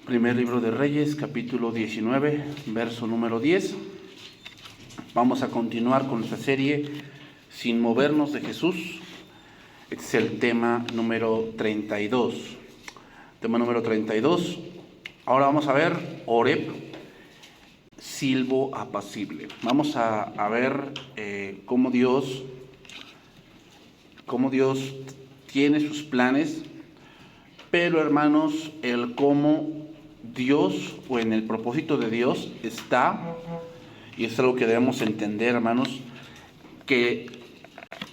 Primer libro de Reyes, capítulo 19, verso número 10. Vamos a continuar con esta serie Sin movernos de Jesús. Este es el tema número 32. Tema número 32. Ahora vamos a ver Oreb, silbo apacible. Vamos a ver cómo Dios tiene sus planes, pero hermanos, el cómo Dios o en el propósito de Dios está, y es algo que debemos entender, hermanos, que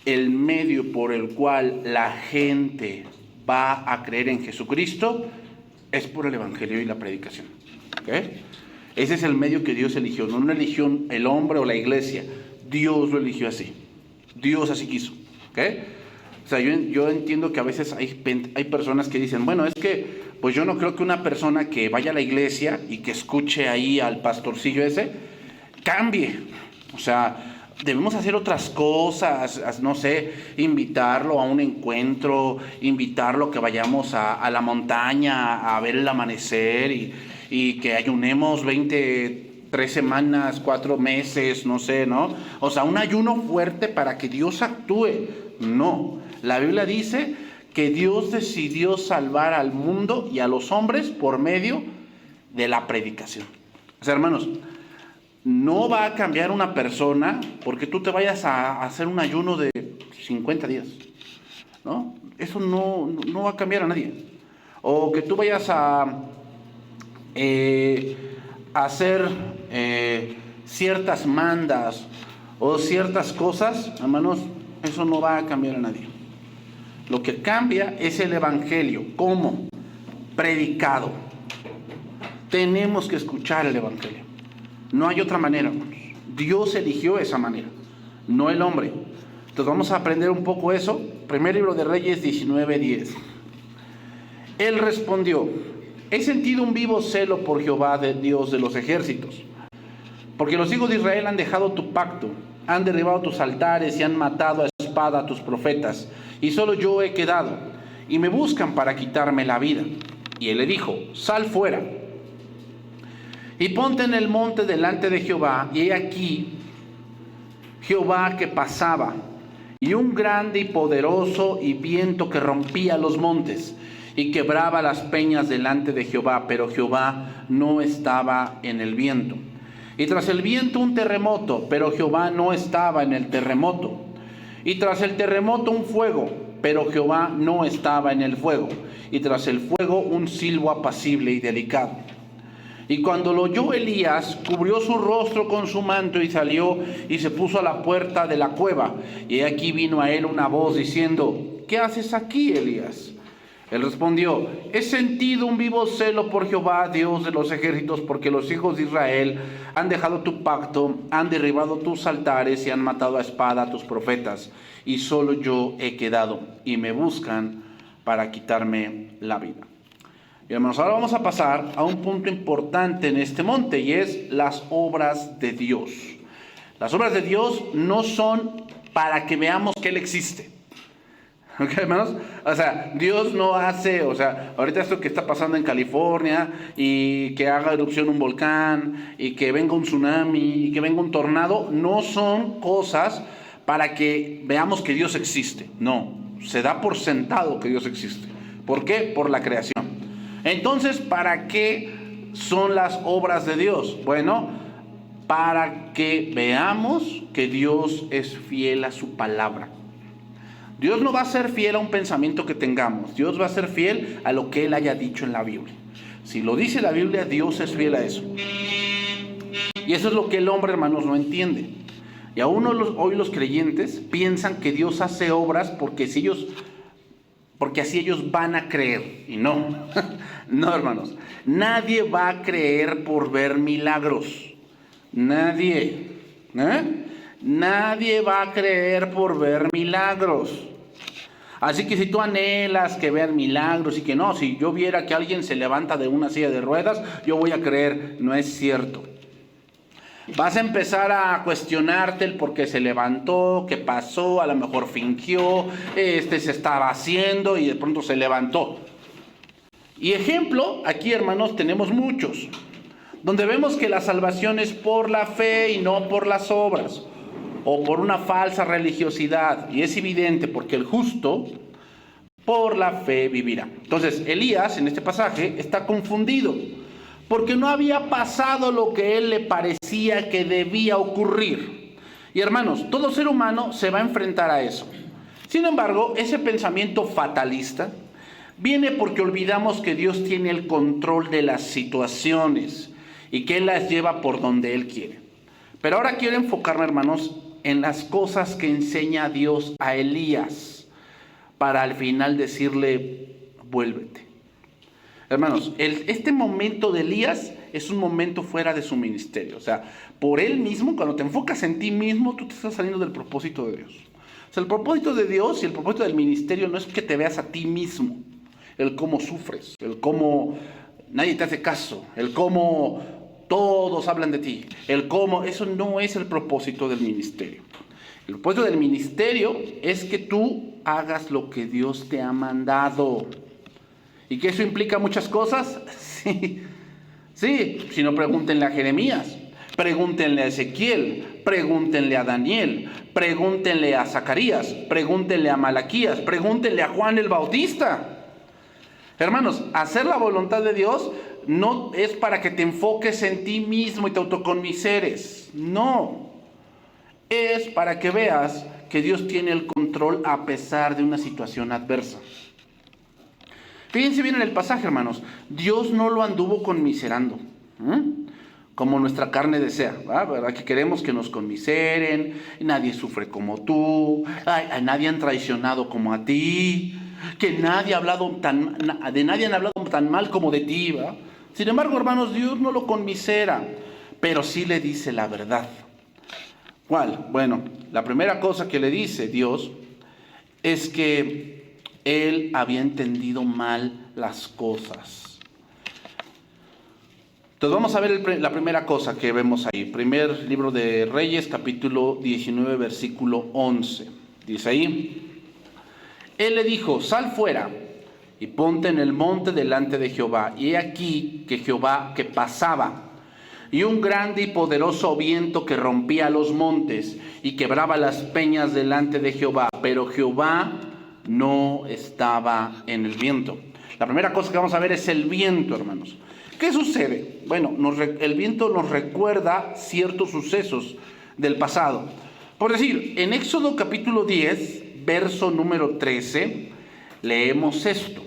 el medio por el cual la gente va a creer en Jesucristo es por el Evangelio y la predicación. ¿Okay? Ese es el medio que Dios eligió, no lo eligió el hombre o la iglesia, Dios lo eligió así, Dios así quiso. ¿Okay? O sea, yo entiendo que a veces hay personas que dicen, bueno, es que pues yo no creo que una persona que vaya a la iglesia y que escuche ahí al pastorcillo ese, cambie. O sea, debemos hacer otras cosas, no sé, invitarlo a un encuentro, invitarlo a que vayamos a la montaña a ver el amanecer y que ayunemos 3 semanas, 4 meses, no sé, ¿no? O sea, un ayuno fuerte para que Dios actúe. No, la Biblia dice que Dios decidió salvar al mundo y a los hombres por medio de la predicación. O sea, hermanos, no va a cambiar una persona porque tú te vayas a hacer un ayuno de 50 días, ¿no? Eso no va a cambiar a nadie. O que tú vayas a hacer ciertas mandas o ciertas cosas, hermanos, eso no va a cambiar a nadie. Lo que cambia es el Evangelio. ¿Cómo? Predicado. Tenemos que escuchar el Evangelio. No hay otra manera, hermanos. Dios eligió esa manera, no el hombre. Entonces vamos a aprender un poco eso. Primer libro de Reyes 19:10. Él respondió: he sentido un vivo celo por Jehová, Dios de los ejércitos, porque los hijos de Israel han dejado tu pacto, han derribado tus altares y han matado a espada a tus profetas, y solo yo he quedado, y me buscan para quitarme la vida. Y él le dijo: sal fuera y ponte en el monte delante de Jehová. Y he aquí Jehová que pasaba, y un grande y poderoso y viento que rompía los montes y quebraba las peñas delante de Jehová, pero Jehová no estaba en el viento. Y tras el viento un terremoto, pero Jehová no estaba en el terremoto. Y tras el terremoto un fuego, pero Jehová no estaba en el fuego. Y tras el fuego un silbo apacible y delicado. Y cuando lo oyó Elías, cubrió su rostro con su manto y salió y se puso a la puerta de la cueva. Y aquí vino a él una voz diciendo: ¿qué haces aquí, Elías? Él respondió: he sentido un vivo celo por Jehová, Dios de los ejércitos, porque los hijos de Israel han dejado tu pacto, han derribado tus altares y han matado a espada a tus profetas, y solo yo he quedado, y me buscan para quitarme la vida. Y hermanos, ahora vamos a pasar a un punto importante en este monte, y es las obras de Dios. Las obras de Dios no son para que veamos que Él existe. ¿Ok, hermanos? O sea, Dios no hace, o sea, ahorita esto que está pasando en California, y que haga erupción un volcán, y que venga un tsunami, y que venga un tornado, no son cosas para que veamos que Dios existe. No, se da por sentado que Dios existe. ¿Por qué? Por la creación. Entonces, ¿para qué son las obras de Dios? Bueno, para que veamos que Dios es fiel a su palabra. Dios no va a ser fiel a un pensamiento que tengamos. Dios va a ser fiel a lo que Él haya dicho en la Biblia. Si lo dice la Biblia, Dios es fiel a eso. Y eso es lo que el hombre, hermanos, no entiende. Y aún hoy los creyentes piensan que Dios hace obras porque así ellos van a creer. Y no, no, hermanos. Nadie va a creer por ver milagros. Nadie. Nadie va a creer por ver milagros. Así que si tú anhelas que vean milagros y que no, si yo viera que alguien se levanta de una silla de ruedas, yo voy a creer. No es cierto. Vas a empezar a cuestionarte el por qué se levantó, qué pasó, a lo mejor fingió, se estaba haciendo y de pronto se levantó. Y ejemplo, aquí hermanos tenemos muchos, donde vemos que la salvación es por la fe y no por las obras, o por una falsa religiosidad. Y es evidente porque el justo por la fe vivirá. Entonces, Elías en este pasaje está confundido, porque no había pasado lo que él le parecía que debía ocurrir. Y hermanos, todo ser humano se va a enfrentar a eso. Sin embargo, ese pensamiento fatalista viene porque olvidamos que Dios tiene el control de las situaciones y que Él las lleva por donde Él quiere. Pero ahora quiero enfocarme, hermanos, en las cosas que enseña Dios a Elías para al final decirle, vuélvete. Hermanos, este momento de Elías es un momento fuera de su ministerio. O sea, por él mismo, cuando te enfocas en ti mismo, tú te estás saliendo del propósito de Dios. O sea, el propósito de Dios y el propósito del ministerio no es que te veas a ti mismo, el cómo sufres, el cómo nadie te hace caso, el cómo todos hablan de ti, el cómo, eso no es el propósito del ministerio. El propósito del ministerio es que tú hagas lo que Dios te ha mandado. ¿Y que eso implica muchas cosas? Sí, si no, pregúntenle a Jeremías, pregúntenle a Ezequiel, pregúntenle a Daniel, pregúntenle a Zacarías, pregúntenle a Malaquías, pregúntenle a Juan el Bautista. Hermanos, hacer la voluntad de Dios no es para que te enfoques en ti mismo y te autoconmiseres. No, es para que veas que Dios tiene el control a pesar de una situación adversa. Fíjense bien en el pasaje, hermanos. Dios no lo anduvo conmiserando, como nuestra carne desea, ¿verdad? Que queremos que nos conmiseren, nadie sufre como tú, a nadie han traicionado como a ti, que nadie ha hablado de nadie han hablado tan mal como de ti, ¿verdad? Sin embargo, hermanos, Dios no lo conmisera, pero sí le dice la verdad. ¿Cuál? Bueno, la primera cosa que le dice Dios es que él había entendido mal las cosas. Entonces vamos a ver la primera cosa que vemos ahí. Primer libro de Reyes, capítulo 19, versículo 11. Dice ahí, él le dijo, sal fuera y ponte en el monte delante de Jehová. Y he aquí que Jehová que pasaba, y un grande y poderoso viento que rompía los montes y quebraba las peñas delante de Jehová. Pero Jehová no estaba en el viento. La primera cosa que vamos a ver es el viento, hermanos. ¿Qué sucede? Bueno, el viento nos recuerda ciertos sucesos del pasado. Por decir, en Éxodo capítulo 10, verso número 13, leemos esto.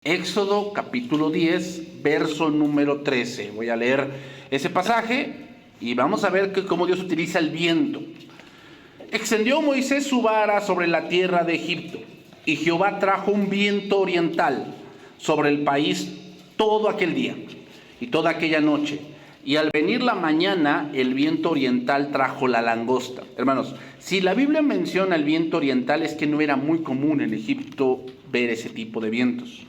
Éxodo capítulo 10, verso número 13. Voy a leer ese pasaje y vamos a ver cómo Dios utiliza el viento. Extendió Moisés su vara sobre la tierra de Egipto, y Jehová trajo un viento oriental sobre el país todo aquel día y toda aquella noche. Y al venir la mañana, el viento oriental trajo la langosta. Hermanos, si la Biblia menciona el viento oriental, es que no era muy común en Egipto ver ese tipo de vientos.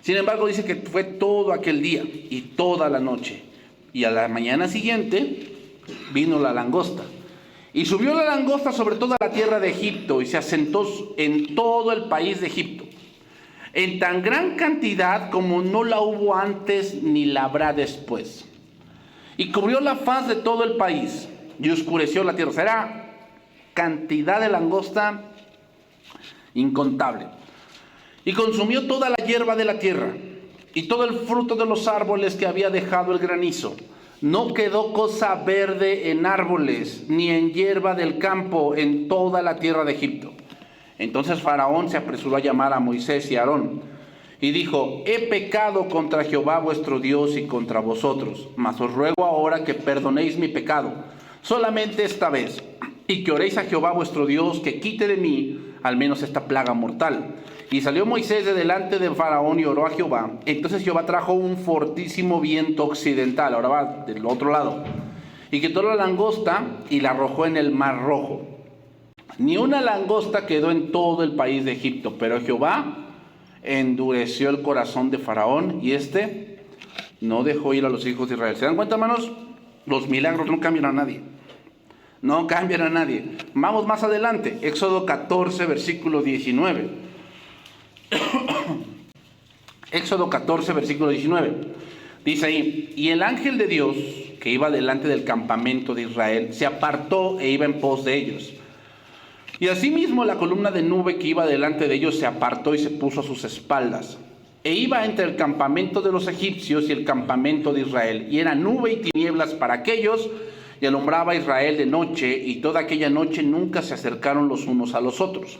Sin embargo, dice que fue todo aquel día y toda la noche. Y a la mañana siguiente vino la langosta. Y subió la langosta sobre toda la tierra de Egipto y se asentó en todo el país de Egipto, en tan gran cantidad como no la hubo antes ni la habrá después. Y cubrió la faz de todo el país y oscureció la tierra. O sea, era cantidad de langosta incontable. Y consumió toda la hierba de la tierra y todo el fruto de los árboles que había dejado el granizo. No quedó cosa verde en árboles, ni en hierba del campo en toda la tierra de Egipto. Entonces Faraón se apresuró a llamar a Moisés y a Aarón, y dijo, he pecado contra Jehová vuestro Dios y contra vosotros, mas os ruego ahora que perdonéis mi pecado, solamente esta vez, y que oréis a Jehová vuestro Dios, que quite de mí al menos esta plaga mortal. Y salió Moisés de delante de Faraón y oró a Jehová. Entonces Jehová trajo un fortísimo viento occidental, ahora va del otro lado, y quitó la langosta y la arrojó en el mar rojo. Ni una langosta quedó en todo el país de Egipto, pero Jehová endureció el corazón de Faraón y no dejó ir a los hijos de Israel. ¿Se dan cuenta, hermanos? Los milagros no cambian a nadie. No cambian a nadie. Vamos más adelante, Éxodo 14, versículo 19. Éxodo 14, versículo 19. Dice ahí: y el ángel de Dios, que iba delante del campamento de Israel, se apartó e iba en pos de ellos. Y asimismo la columna de nube que iba delante de ellos se apartó y se puso a sus espaldas. E iba entre el campamento de los egipcios y el campamento de Israel. Y era nube y tinieblas para aquellos, y alumbraba a Israel de noche, y toda aquella noche nunca se acercaron los unos a los otros.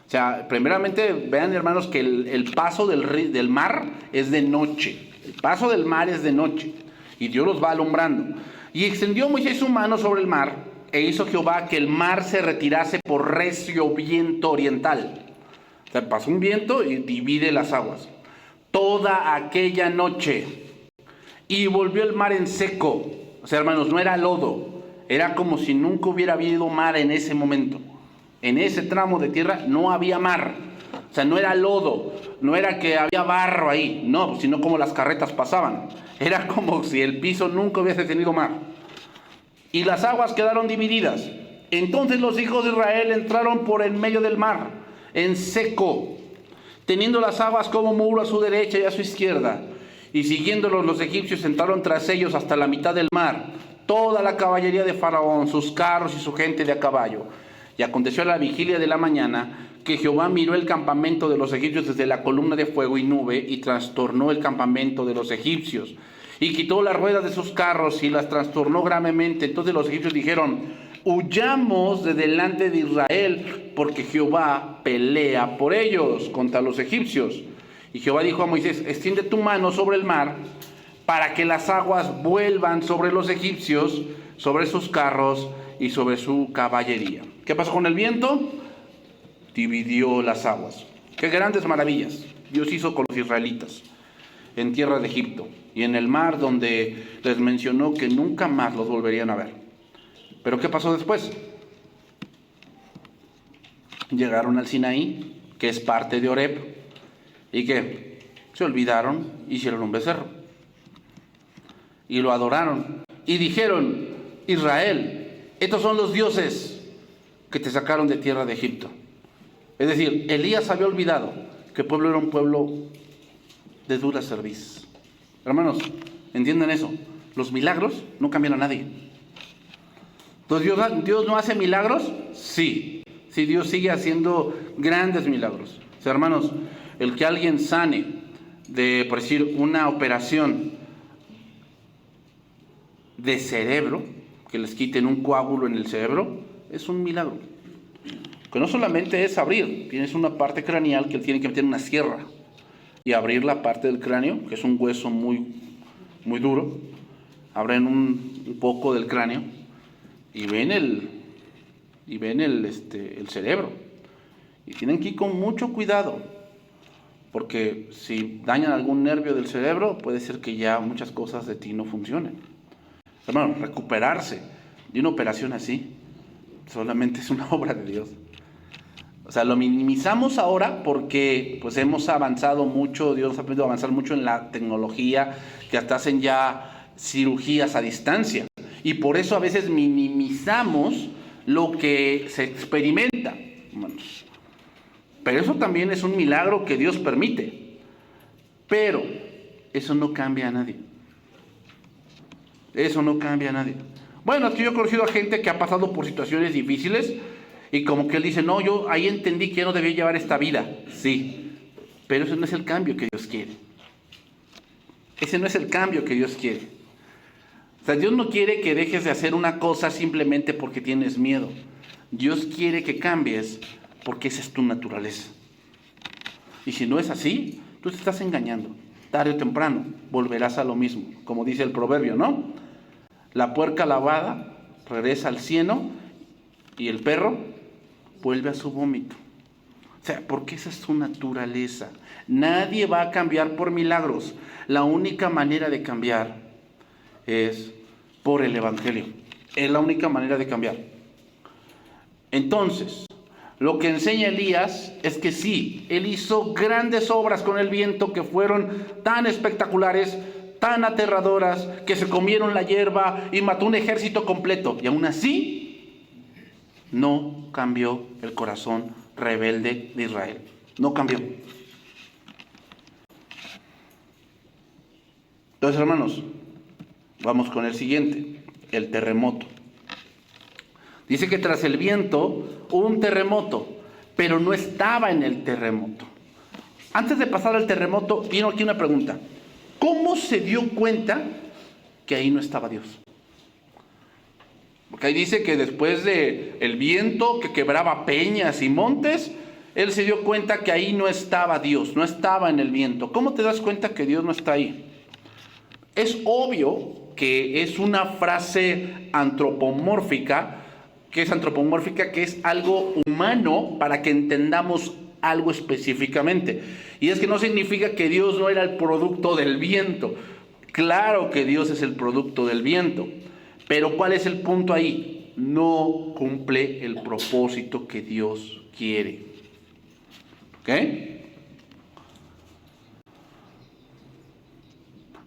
O sea, primeramente vean, hermanos, que el paso del mar es de noche. El paso del mar es de noche. Y Dios los va alumbrando. Y extendió Moisés su mano sobre el mar, e hizo Jehová que el mar se retirase por recio viento oriental. O sea, pasó un viento y divide las aguas. Toda aquella noche. Y volvió el mar en seco. O sea, hermanos, no era lodo. Era como si nunca hubiera habido mar en ese momento. En ese tramo de tierra no había mar. O sea, no era lodo. No era que había barro ahí. No, sino como las carretas pasaban. Era como si el piso nunca hubiese tenido mar. Y las aguas quedaron divididas. Entonces los hijos de Israel entraron por el medio del mar, en seco, teniendo las aguas como muro a su derecha y a su izquierda. Y siguiéndolos los egipcios entraron tras ellos hasta la mitad del mar, toda la caballería de Faraón, sus carros y su gente de a caballo. Y aconteció a la vigilia de la mañana que Jehová miró el campamento de los egipcios desde la columna de fuego y nube, y trastornó el campamento de los egipcios. Y quitó las ruedas de sus carros y las trastornó gravemente. Entonces los egipcios dijeron: huyamos de delante de Israel, porque Jehová pelea por ellos contra los egipcios. Y Jehová dijo a Moisés: extiende tu mano sobre el mar, para que las aguas vuelvan sobre los egipcios, sobre sus carros y sobre su caballería. ¿Qué pasó con el viento? Dividió las aguas. Qué grandes maravillas Dios hizo con los israelitas en tierra de Egipto y en el mar, donde les mencionó que nunca más los volverían a ver. Pero ¿qué pasó después? Llegaron al Sinaí, que es parte de Horeb, y que se olvidaron, hicieron un becerro y lo adoraron y dijeron: Israel, estos son los dioses que te sacaron de tierra de Egipto. Es decir, Elías había olvidado que el pueblo era un pueblo de dura cerviz. Hermanos, entiendan eso. Los milagros no cambian a nadie. Entonces, ¿Dios no hace milagros? Sí. Sí, Dios sigue haciendo grandes milagros. O sea, hermanos, el que alguien sane de, por decir, una operación de cerebro, que les quiten un coágulo en el cerebro, es un milagro. Que no solamente es abrir, tienes una parte craneal que tiene que meter una sierra y abrir la parte del cráneo, que es un hueso muy, muy duro. Abren un poco del cráneo y ven el cerebro. Y tienen que ir con mucho cuidado, porque si dañan algún nervio del cerebro, puede ser que ya muchas cosas de ti no funcionen. Hermano, recuperarse de una operación así solamente es una obra de Dios. O sea, lo minimizamos ahora porque pues hemos avanzado mucho, Dios ha podido avanzar mucho en la tecnología, que hasta hacen ya cirugías a distancia. Y por eso a veces minimizamos lo que se experimenta. Pero eso también es un milagro que Dios permite. Pero eso no cambia a nadie. Eso no cambia a nadie. Bueno, es que yo he conocido a gente que ha pasado por situaciones difíciles y como que él dice: no, yo ahí entendí que yo no debía llevar esta vida. Sí, pero ese no es el cambio que Dios quiere. Ese no es el cambio que Dios quiere. O sea, Dios no quiere que dejes de hacer una cosa simplemente porque tienes miedo. Dios quiere que cambies porque esa es tu naturaleza. Y si no es así, tú te estás engañando. Tarde o temprano volverás a lo mismo, como dice el proverbio, ¿no? La puerca lavada regresa al cieno y el perro vuelve a su vómito. O sea, porque esa es su naturaleza. Nadie va a cambiar por milagros. La única manera de cambiar es por el Evangelio. Es la única manera de cambiar. Entonces, lo que enseña Elías es que sí, él hizo grandes obras con el viento que fueron tan espectaculares, tan aterradoras, que se comieron la hierba y mató un ejército completo. Y aún así, no cambió el corazón rebelde de Israel. No cambió. Entonces, hermanos, vamos con el siguiente, el terremoto. Dice que tras el viento hubo un terremoto, pero no estaba en el terremoto. Antes de pasar al terremoto, vino aquí una pregunta. ¿Cómo se dio cuenta que ahí no estaba Dios? Porque ahí dice que después de el viento que quebraba peñas y montes, él se dio cuenta que ahí no estaba Dios, no estaba en el viento. ¿Cómo te das cuenta que Dios no está ahí? Es obvio que es una frase antropomórfica, que es algo humano para que entendamos algo específicamente. Y es que no significa que Dios no era el producto del viento. Claro que Dios es el producto del viento. Pero ¿cuál es el punto ahí? No cumple el propósito que Dios quiere. ¿Ok?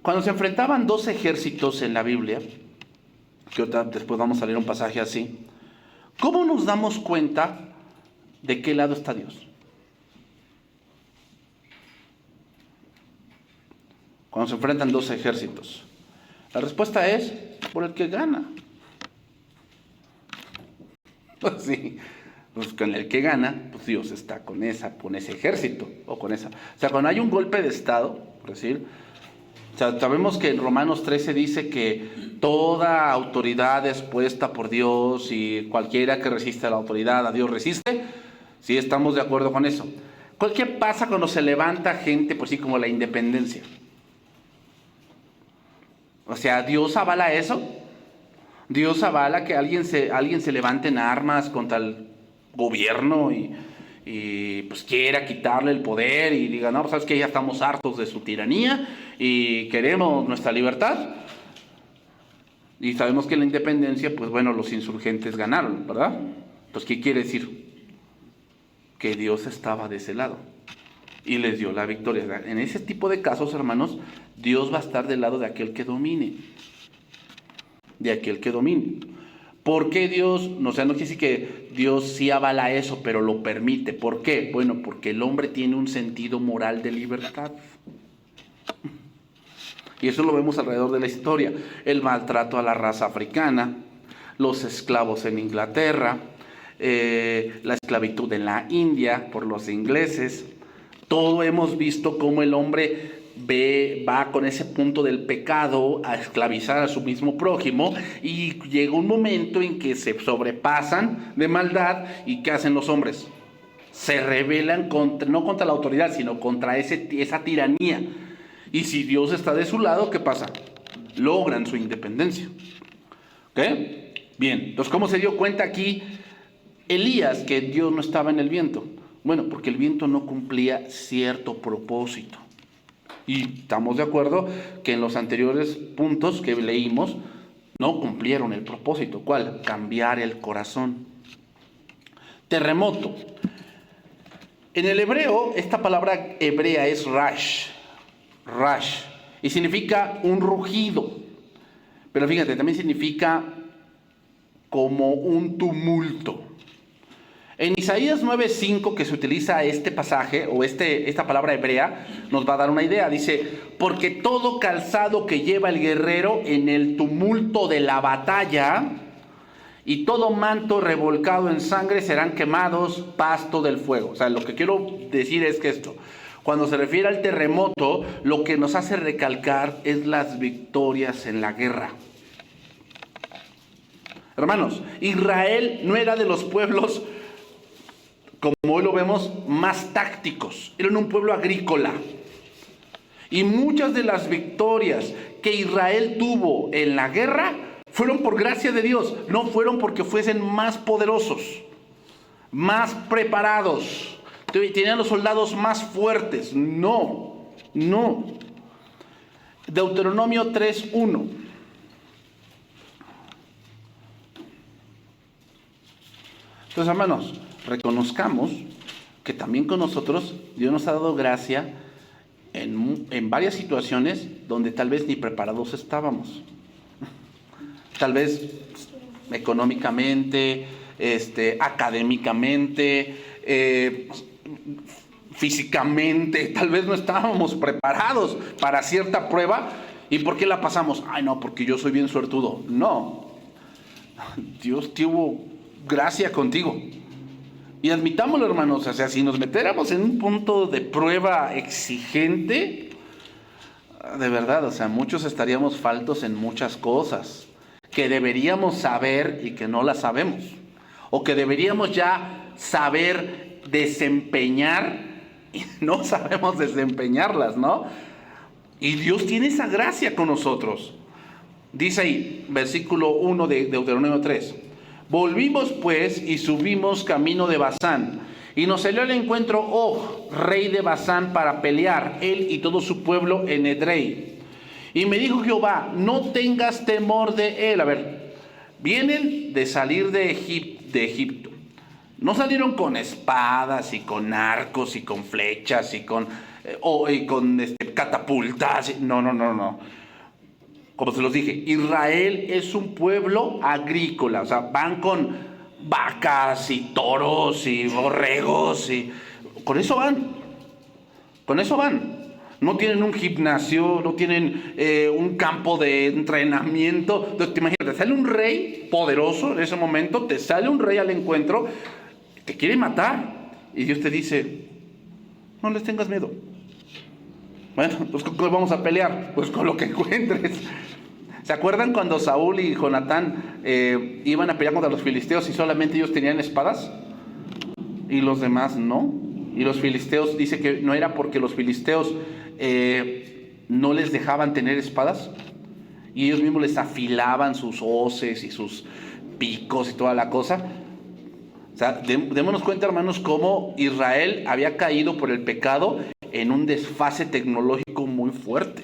Cuando se enfrentaban dos ejércitos en la Biblia, que después vamos a leer un pasaje así, ¿cómo nos damos cuenta de qué lado está Dios? Cuando se enfrentan dos ejércitos, la respuesta es por el que gana. Pues sí, pues con el que gana, pues Dios está con ese ejército o con esa. O sea, cuando hay un golpe de estado, por decir, o sea, sabemos que en Romanos 13 dice que toda autoridad es puesta por Dios y cualquiera que resiste a la autoridad, a Dios resiste. Sí, estamos de acuerdo con eso. ¿Qué pasa cuando se levanta gente, pues sí, como la independencia? O sea, ¿Dios avala eso? ¿Dios avala que alguien se levante en armas contra el gobierno y pues quiera quitarle el poder y diga, no, sabes que ya estamos hartos de su tiranía y queremos nuestra libertad? Y sabemos que en la independencia, pues bueno, los insurgentes ganaron, ¿verdad? Entonces, ¿qué quiere decir? Que Dios estaba de ese lado y les dio la victoria. En ese tipo de casos, hermanos, Dios va a estar del lado de aquel que domine. De aquel que domine. ¿Por qué Dios? O sea, no quiere decir que Dios sí avala eso, pero lo permite. ¿Por qué? Bueno, porque el hombre tiene un sentido moral de libertad. Y eso lo vemos alrededor de la historia. El maltrato a la raza africana, los esclavos en Inglaterra, la esclavitud en la India por los ingleses. Todo hemos visto cómo el hombre va con ese punto del pecado a esclavizar a su mismo prójimo, y llega un momento en que se sobrepasan de maldad. ¿Y qué hacen los hombres? Se rebelan no contra la autoridad, sino contra esa tiranía. Y si Dios está de su lado, ¿qué pasa? Logran su independencia. ¿Ok? Bien, entonces, ¿cómo se dio cuenta aquí Elías que Dios no estaba en el viento? Bueno, porque el viento no cumplía cierto propósito. Y estamos de acuerdo que en los anteriores puntos que leímos no cumplieron el propósito. ¿Cuál? Cambiar el corazón. Terremoto. En el hebreo, esta palabra hebrea es rash. Rash. Y significa un rugido. Pero fíjate, también significa como un tumulto. En Isaías 9:5, que se utiliza este pasaje o esta palabra hebrea, nos va a dar una idea. Dice, porque todo calzado que lleva el guerrero en el tumulto de la batalla y todo manto revolcado en sangre serán quemados pasto del fuego. O sea, lo que quiero decir es que cuando se refiere al terremoto, lo que nos hace recalcar es las victorias en la guerra. Hermanos, Israel no era de los pueblos, como hoy lo vemos, más tácticos. Eran un pueblo agrícola. Y muchas de las victorias que Israel tuvo en la guerra fueron por gracia de Dios. No fueron porque fuesen más poderosos, más preparados, tenían los soldados más fuertes. No. Deuteronomio 3:1. Entonces, hermanos, reconozcamos que también con nosotros Dios nos ha dado gracia en varias situaciones donde tal vez ni preparados estábamos. Tal vez económicamente, académicamente, físicamente, tal vez no estábamos preparados para cierta prueba ¿Y por qué la pasamos? Ay, no, porque yo soy bien suertudo. No, Dios tuvo gracia contigo. Y admitámoslo, hermanos, o sea, si nos metiéramos en un punto de prueba exigente, de verdad, o sea, muchos estaríamos faltos en muchas cosas que deberíamos saber y que no las sabemos, o que deberíamos ya saber desempeñar y no sabemos desempeñarlas, ¿no? Y Dios tiene esa gracia con nosotros. Dice ahí, versículo 1 de Deuteronomio 3. Volvimos pues y subimos camino de Basán, y nos salió al encuentro Og, rey de Basán, para pelear, él y todo su pueblo en Edrei. Y me dijo Jehová, no tengas temor de él. A ver, vienen de salir de Egipto. No salieron con espadas y con arcos y con flechas y con catapultas. No. Como se los dije, Israel es un pueblo agrícola. O sea, van con vacas y toros y borregos y con eso van. No tienen un gimnasio, no tienen un campo de entrenamiento. Entonces, te imaginas, te sale un rey poderoso en ese momento, te sale un rey al encuentro, te quiere matar. Y Dios te dice, no les tengas miedo. Bueno, pues ¿con qué vamos a pelear? Pues con lo que encuentres. ¿Se acuerdan cuando Saúl y Jonatán iban a pelear contra los filisteos y solamente ellos tenían espadas? Y los demás no. Y los filisteos, dice que no era porque los filisteos no les dejaban tener espadas. Y ellos mismos les afilaban sus hoces y sus picos y toda la cosa. O sea, démonos cuenta, hermanos, cómo Israel había caído por el pecado en un desfase tecnológico muy fuerte.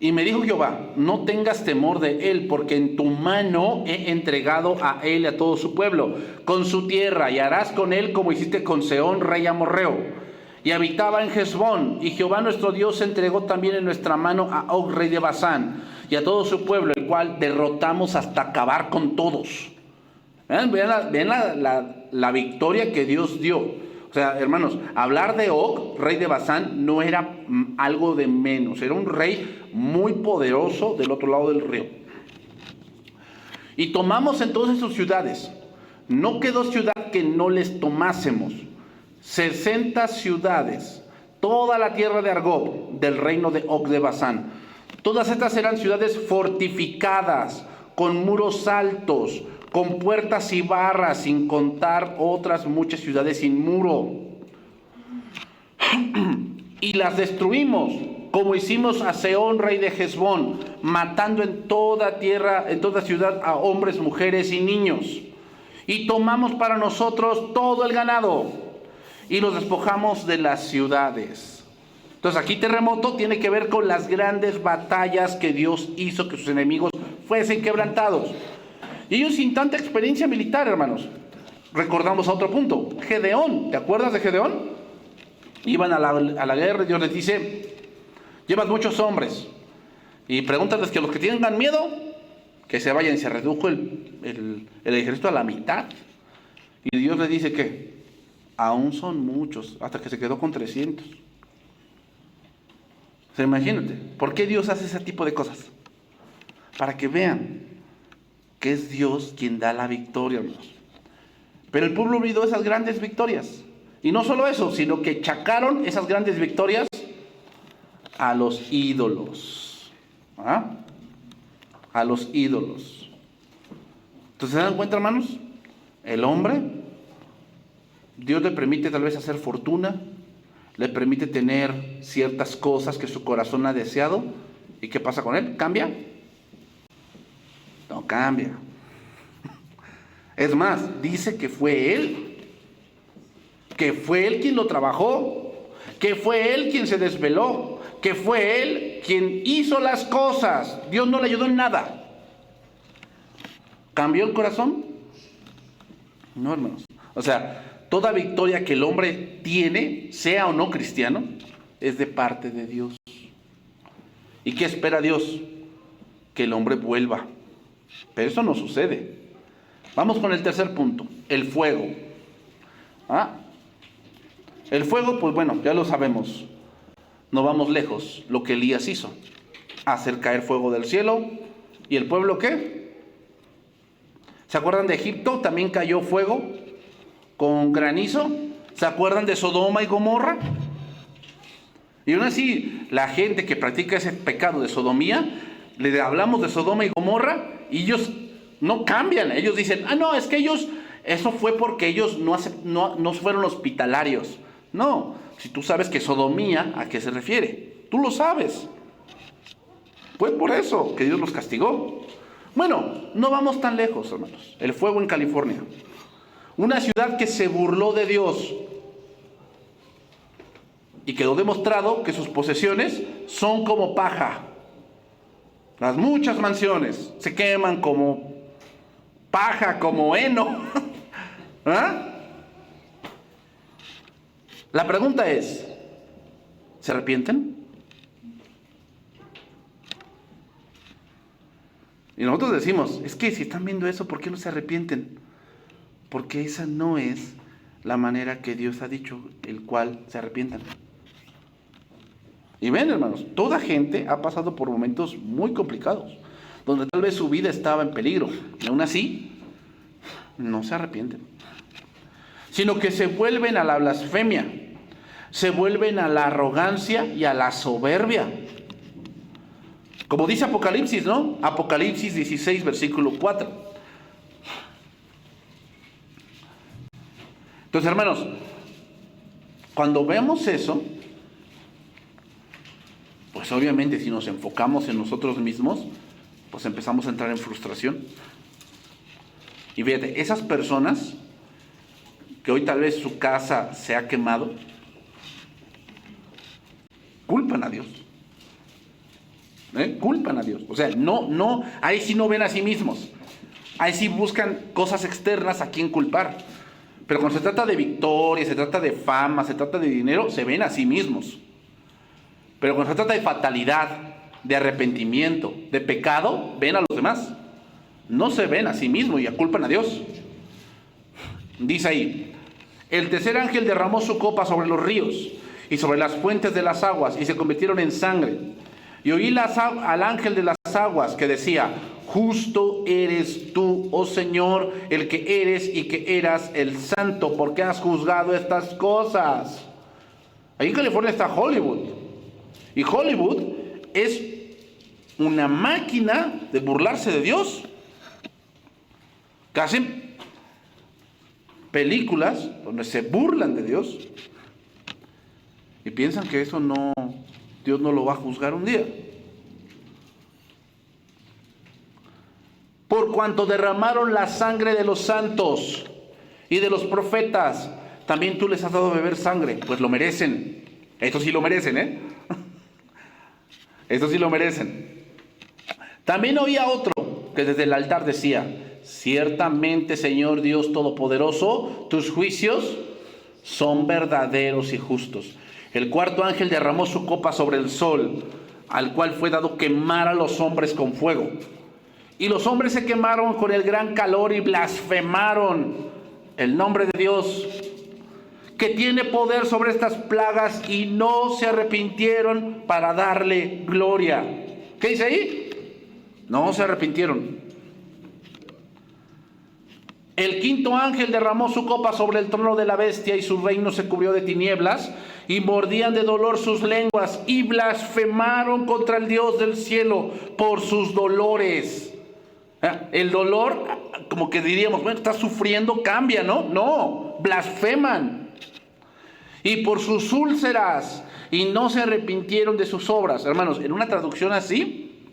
Y me dijo Jehová, no tengas temor de él, porque en tu mano he entregado a él y a todo su pueblo, con su tierra, y harás con él como hiciste con Sehón, rey amorreo. Y habitaba en Hesbón, y Jehová nuestro Dios entregó también en nuestra mano a Og, rey de Basán, y a todo su pueblo, el cual derrotamos hasta acabar con todos. Vean la victoria que Dios dio. O sea, hermanos, hablar de Og, rey de Basán, no era algo de menos. Era un rey muy poderoso del otro lado del río. Y tomamos entonces sus ciudades. No quedó ciudad que no les tomásemos. 60 ciudades. Toda la tierra de Argob, del reino de Og de Basán. Todas estas eran ciudades fortificadas, con muros altos, con puertas y barras, sin contar otras muchas ciudades sin muro. Y las destruimos, como hicimos a Sehón, rey de Hesbón, matando en toda ciudad a hombres, mujeres y niños. Y tomamos para nosotros todo el ganado, y los despojamos de las ciudades. Entonces aquí terremoto tiene que ver con las grandes batallas que Dios hizo que sus enemigos fuesen quebrantados. Y ellos sin tanta experiencia militar, hermanos. Recordamos a otro punto. Gedeón, ¿te acuerdas de Gedeón? Iban a la guerra y Dios les dice, llevas muchos hombres. Y pregúntales que los que tengan miedo, que se vayan. Y se redujo el ejército a la mitad. Y Dios les dice que aún son muchos, hasta que se quedó con 300. O sea, imagínate, ¿por qué Dios hace ese tipo de cosas? Para que vean que es Dios quien da la victoria, hermanos. Pero el pueblo olvidó esas grandes victorias. Y no solo eso, sino que chacaron esas grandes victorias a los ídolos. ¿Ah? A los ídolos. Entonces, ¿se dan cuenta, hermanos? El hombre, Dios le permite tal vez hacer fortuna, le permite tener ciertas cosas que su corazón ha deseado. ¿Y qué pasa con él? ¿Cambia? No cambia. Es más, dice que fue él quien lo trabajó, que fue él quien se desveló, que fue él quien hizo las cosas. Dios no le ayudó en nada. ¿Cambió el corazón? No, hermanos. O sea, toda victoria que el hombre tiene, sea o no cristiano, es de parte de Dios. ¿Y qué espera Dios? Que el hombre vuelva. Pero eso no sucede. Vamos con el tercer punto, el fuego. El fuego, pues bueno, ya lo sabemos. No vamos lejos, lo que Elías hizo, hacer caer fuego del cielo. ¿Y el pueblo qué? ¿Se acuerdan de Egipto? También cayó fuego con granizo. ¿Se acuerdan de Sodoma y Gomorra? Y aún así, la gente que practica ese pecado de sodomía, le hablamos de Sodoma y Gomorra y ellos no cambian. Ellos dicen, no, es que ellos, eso fue porque ellos no fueron hospitalarios. No, si tú sabes que sodomía, ¿a qué se refiere? Tú lo sabes. Pues por eso que Dios los castigó. Bueno, no vamos tan lejos, hermanos. El fuego en California. Una ciudad que se burló de Dios. Y quedó demostrado que sus posesiones son como paja. Las muchas mansiones se queman como paja, como heno. ¿Ah? La pregunta es, ¿se arrepienten? Y nosotros decimos, es que si están viendo eso, ¿por qué no se arrepienten? Porque esa no es la manera que Dios ha dicho, el cual se arrepientan. Y ven, hermanos, toda gente ha pasado por momentos muy complicados, donde tal vez su vida estaba en peligro, y aún así, no se arrepienten. Sino que se vuelven a la blasfemia, se vuelven a la arrogancia y a la soberbia. Como dice Apocalipsis, ¿no? Apocalipsis 16, versículo 4. Entonces, hermanos, cuando vemos eso, pues obviamente si nos enfocamos en nosotros mismos, pues empezamos a entrar en frustración. Y fíjate, esas personas que hoy tal vez su casa se ha quemado, culpan a Dios. Culpan a Dios. O sea, no, ahí sí no ven a sí mismos. Ahí sí buscan cosas externas a quien culpar. Pero cuando se trata de victoria, se trata de fama, se trata de dinero, se ven a sí mismos. Pero cuando se trata de fatalidad, de arrepentimiento, de pecado, ven a los demás. No se ven a sí mismos y culpan a Dios. Dice ahí, el tercer ángel derramó su copa sobre los ríos y sobre las fuentes de las aguas y se convirtieron en sangre. Y oí al ángel de las aguas que decía, justo eres tú, oh Señor, el que eres y que eras el santo, porque has juzgado estas cosas. Ahí en California está Hollywood. Y Hollywood es una máquina de burlarse de Dios. Que hacen películas donde se burlan de Dios. Y piensan que eso no, Dios no lo va a juzgar un día. Por cuanto derramaron la sangre de los santos y de los profetas, también tú les has dado a beber sangre, pues lo merecen. Esto sí lo merecen, Esto sí lo merecen. También oía otro que desde el altar decía, ciertamente, Señor Dios Todopoderoso, tus juicios son verdaderos y justos. El cuarto ángel derramó su copa sobre el sol, al cual fue dado quemar a los hombres con fuego. Y los hombres se quemaron con el gran calor y blasfemaron el nombre de Dios, que tiene poder sobre estas plagas, y no se arrepintieron para darle gloria. ¿Qué dice ahí? No se arrepintieron. El quinto ángel derramó su copa sobre el trono de la bestia y su reino se cubrió de tinieblas y mordían de dolor sus lenguas y blasfemaron contra el Dios del cielo por sus dolores. El dolor, como que diríamos, bueno, está sufriendo, cambia, ¿no? No, blasfeman. Y por sus úlceras, y no se arrepintieron de sus obras. Hermanos, en una traducción así,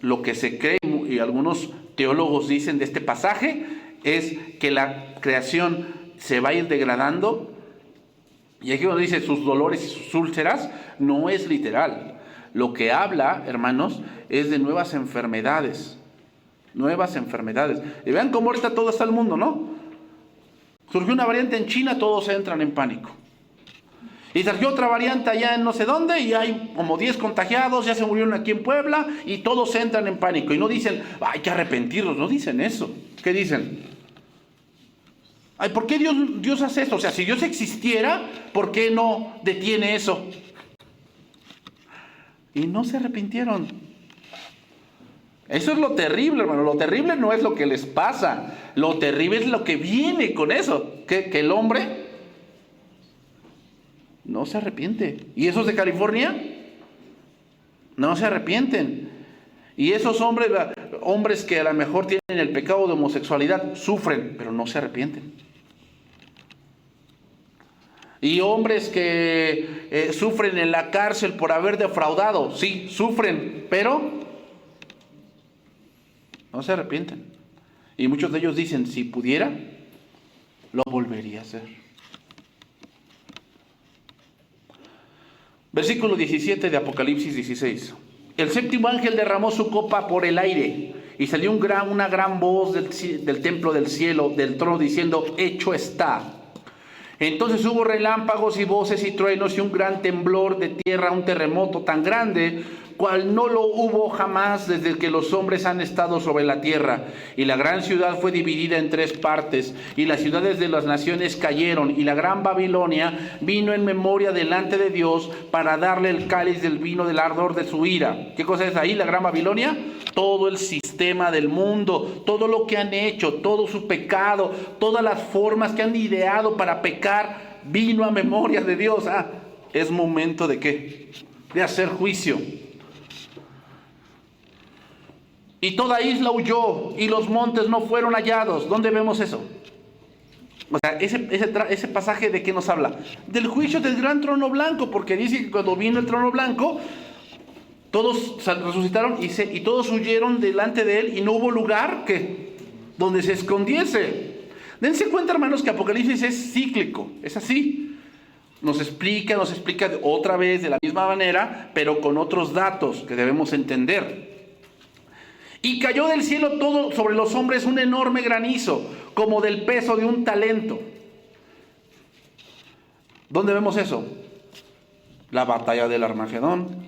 lo que se cree, y algunos teólogos dicen de este pasaje, es que la creación se va a ir degradando. Y aquí cuando dice sus dolores y sus úlceras, no es literal. Lo que habla, hermanos, es de nuevas enfermedades. Nuevas enfermedades. Y vean cómo ahorita todo está el mundo, ¿no? Surgió una variante en China, todos entran en pánico. Y surgió otra variante allá en no sé dónde, y hay como 10 contagiados, ya se murieron aquí en Puebla, y todos entran en pánico. Y no dicen, hay que arrepentirnos, no dicen eso. ¿Qué dicen? Ay, ¿por qué Dios hace esto? O sea, si Dios existiera, ¿por qué no detiene eso? y no se arrepintieron. Eso es lo terrible, hermano. Lo terrible no es lo que les pasa. Lo terrible es lo que viene con eso. Que el hombre no se arrepiente. ¿Y esos de California? No se arrepienten. Y esos hombres que a lo mejor tienen el pecado de homosexualidad, sufren, pero no se arrepienten. Y hombres que sufren en la cárcel por haber defraudado, sí, sufren, pero no se arrepienten. Y muchos de ellos dicen, si pudiera, lo volvería a hacer. Versículo 17 de Apocalipsis 16. El séptimo ángel derramó su copa por el aire, y salió una gran voz del templo del cielo, del trono, diciendo, hecho está. Entonces hubo relámpagos y voces y truenos y un gran temblor de tierra, un terremoto tan grande, cual no lo hubo jamás desde que los hombres han estado sobre la tierra. Y la gran ciudad fue dividida en 3 partes, y las ciudades de las naciones cayeron, y la gran Babilonia vino en memoria delante de Dios para darle el cáliz del vino del ardor de su ira. ¿Qué cosa es ahí la gran Babilonia? Todo el sistema del mundo, todo lo que han hecho, todo su pecado, todas las formas que han ideado para pecar, vino a memoria de Dios. Es momento de ¿qué? De hacer juicio. Y toda isla huyó, y los montes no fueron hallados. ¿Dónde vemos eso? O sea, ese pasaje, ¿de qué nos habla? Del juicio del gran trono blanco, porque dice que cuando vino el trono blanco, todos resucitaron y todos huyeron delante de él, y no hubo lugar donde se escondiese. Dense cuenta, hermanos, que Apocalipsis es cíclico, es así. Nos explica otra vez de la misma manera, pero con otros datos que debemos entender. Y cayó del cielo todo sobre los hombres un enorme granizo, como del peso de un talento. ¿Dónde vemos eso? La batalla del Armagedón.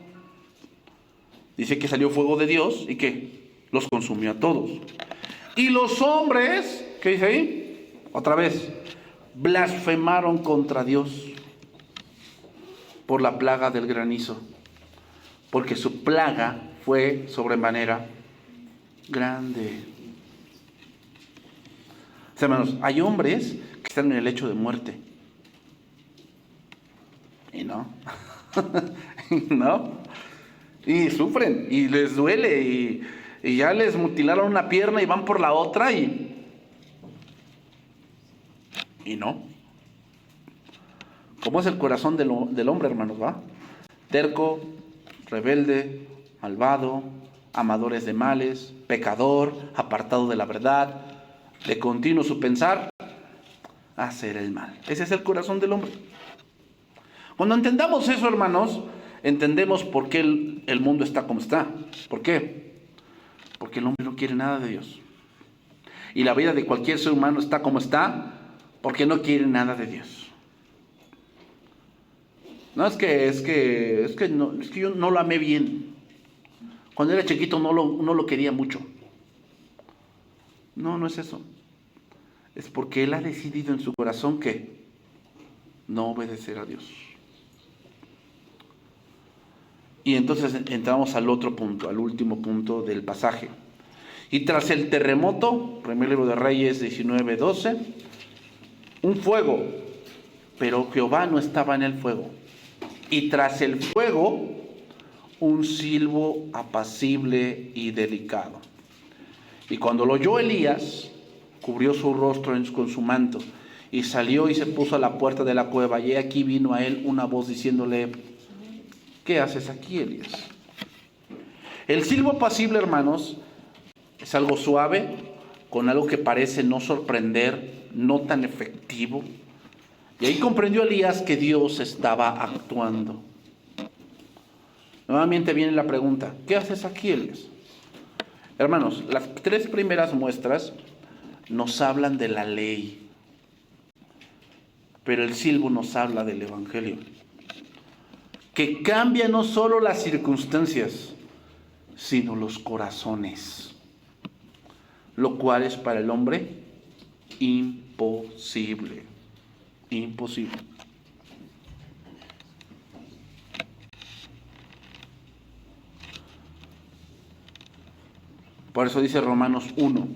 Dice que salió fuego de Dios y que los consumió a todos. Y los hombres, ¿qué dice ahí? Otra vez, blasfemaron contra Dios por la plaga del granizo, porque su plaga fue sobremanera grande. O sea, hermanos, hay hombres que están en el lecho de muerte. Y no. ¿No? Y sufren, y les duele, y ya les mutilaron una pierna y van por la otra y no. ¿Cómo es el corazón del hombre, hermanos? ¿Va? Terco, rebelde, malvado, amadores de males, pecador, apartado de la verdad, de continuo su pensar, hacer el mal. Ese es el corazón del hombre. Cuando entendamos eso, hermanos, entendemos por qué el mundo está como está. ¿Por qué? Porque el hombre no quiere nada de Dios. Y la vida de cualquier ser humano está como está porque no quiere nada de Dios. No es que yo no lo amé bien. Cuando era chiquito no lo quería mucho. No es eso. Es porque él ha decidido en su corazón que no obedecer a Dios. Y entonces entramos al otro punto, al último punto del pasaje. Y tras el terremoto, primer libro de Reyes 19:12, un fuego, pero Jehová no estaba en el fuego. Y tras el fuego, un silbo apacible y delicado. Y cuando lo oyó Elías, cubrió su rostro con su manto, y salió y se puso a la puerta de la cueva. Y aquí vino a él una voz diciéndole: ¿qué haces aquí, Elías? El silbo apacible, hermanos, es algo suave, con algo que parece no sorprender, no tan efectivo. Y ahí comprendió Elías que Dios estaba actuando. Nuevamente viene la pregunta: ¿qué haces aquí, Elías? Hermanos, las 3 primeras muestras nos hablan de la ley, pero el silbo nos habla del evangelio, que cambia no solo las circunstancias, sino los corazones, lo cual es para el hombre imposible. Imposible. Por eso dice Romanos 1,